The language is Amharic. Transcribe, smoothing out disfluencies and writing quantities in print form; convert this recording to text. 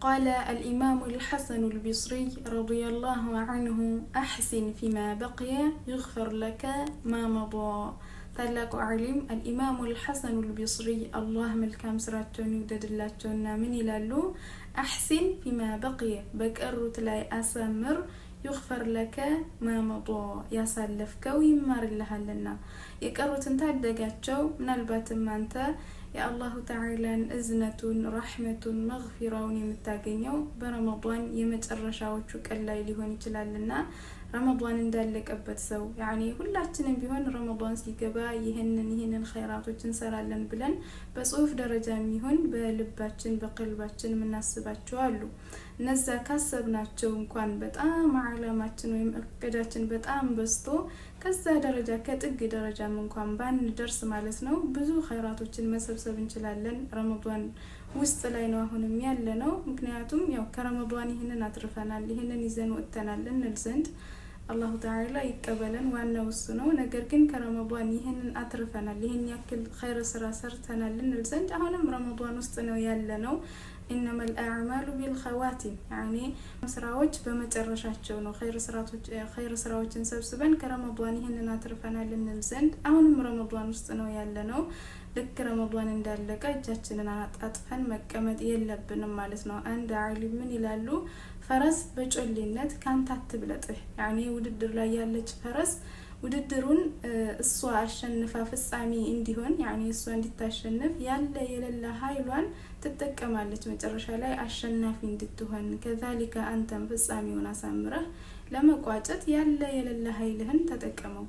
قال الإمام الحسن البصري رضي الله عنه أحسن فيما بقي يغفر لك ما مضى. ታላቁ ዓሊም الإمام الحسن البصري الله መልካም ስራቸውን ይውደድላቸውና ምን ይላሉ? أحسن فيما بقي በቀሩት ላይ አሳምር يغفر لك ما مضى ያሳለፍከው ይማርልሃልና የቀሩትን ታደጋቸው ምናልባትም አንተ የአላሁ ተዓላን እዝነቱን ረህመቱን መግፊራውን የምታገኘው በረመዳን የመጨረሻዎቹ ቀን ላይ ሊሆን ይችላልና ረመዳን እንዳለቀበት ሰው ያኒ ሁላችንም ቢሆን ረመዳን ሲገባ ይሄንን ኸይራቶችን እንሰራለን ብለን በጽሁፍ ደረጃም ይሁን በልባችን በቀልባችን ምናስባቸው አሉ። እነዛ ካሰብናቸው እንኳን በጣም ዓላማችን ወይም እቅዳችን በጣም በዝቶ ከዛ ደረጃ ከጥግ ደረጃም እንኳን ባንደርስ ማለት ነው ብዙ ኸይራቶችን መሰብሰብ እንችላለን። ረመዳን ውስጥ ላይ ነው አሁንም ያለነው። ምክንያቱም ያው ከረመዳን ይሄንን አትርፈናል ይሄንን ይዘን ወጥተናል እንል ዘንድ አላሁ ተዓላ ይቀበለን ዋናው እሱ ነው። ነገር ግን ከረመዳን ይሄንን አትርፈናል ይሄን ያክል ኸይር ስራ ሰርተናል እንል ዘንድ አሁንም ረመዳን ውስጥ ነው ያለነው። إنما الأعمال بالخواتم يعني ስራዎች በመጨረሻቸው ነው ኸይር ስራዎችን ሰብስበን ከረመዳን ይሄንን አትርፈናል እንል ዘንድ አሁንም ረመዳን ውስጥ ነው ያለነው። ልክ ረመዳን እንዳለቀ እጃችንን አጣጥፈን መቀመጥ የለብንም ማለት ነው። አንድ ዓሊም ምን ይላሉ? ፈረስ በጮሌነት ካንተ አትብለጥህ ያኒ ውድድር ላይ ያለች ፈረስ ውድድሩን እሷ አሸንፋ ፍጻሜ እንዲሆን ያኒ እሷ እንድታሸንፍ ያለ የሌለ ኃይሏን ትጠቀማለች መጨረሻ ላይ አሸናፊ እንድትሆን። ከዛሊከ አንተም ፍጻሜውን አሳምረህ ለመቋጨት ያለ የሌለ ኃይልህን ተጠቀመው።